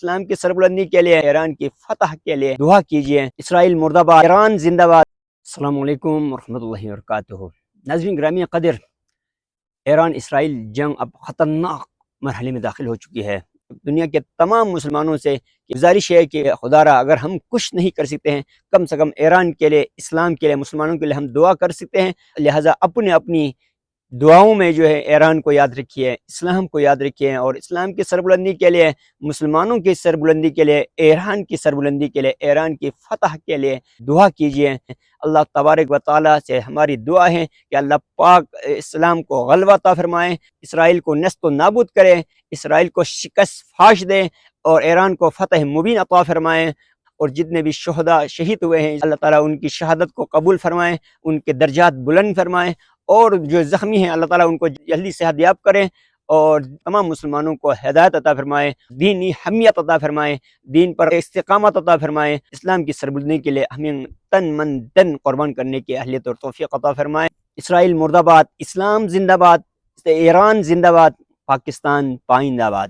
اسلام کی سربلندی کے لیے، ایران کی فتح کے لیے دعا کیجیے۔ اسرائیل مرد آباد، ایران زندہ باد۔ السلام علیکم ورحمۃ اللہ وبرکاتہ۔ ناظرین گرامی قدر، ایران اسرائیل جنگ اب خطرناک مرحلے میں داخل ہو چکی ہے۔ دنیا کے تمام مسلمانوں سے گزارش ہے کہ خدا را اگر ہم کچھ نہیں کر سکتے ہیں، کم سے کم ایران کے لیے، اسلام کے لیے، مسلمانوں کے لیے ہم دعا کر سکتے ہیں۔ لہٰذا اپنی دعاؤں میں جو ہے ایران کو یاد رکھیے، اسلام کو یاد رکھیے، اور اسلام کی سربلندی کے لیے، مسلمانوں کی سربلندی کے لیے، ایران کی سربلندی کے لیے، ایران کی فتح کے لیے دعا کیجیے۔ اللہ تبارک و تعالیٰ سے ہماری دعا ہے کہ اللہ پاک اسلام کو غلبہ عطا فرمائے، اسرائیل کو نیست و نابود کرے، اسرائیل کو شکست فاش دے، اور ایران کو فتح مبین عطا فرمائے۔ اور جتنے بھی شہداء شہید ہوئے ہیں، اللہ تعالیٰ ان کی شہادت کو قبول فرمائے، ان کے درجات بلند فرمائے، اور جو زخمی ہیں اللہ تعالیٰ ان کو جلدی صحت یاب کریں، اور تمام مسلمانوں کو ہدایت عطا فرمائے، دینی حمیت عطا فرمائے، دین پر استقامت عطا فرمائے، اسلام کی سربلندی کے لیے ہمیں تن من دن قربان کرنے کی اہلیت اور توفیق عطا فرمائے۔ اسرائیل مرد آباد، اسلام زندہ باد، ایران زندہ باد، پاکستان پائندہ باد۔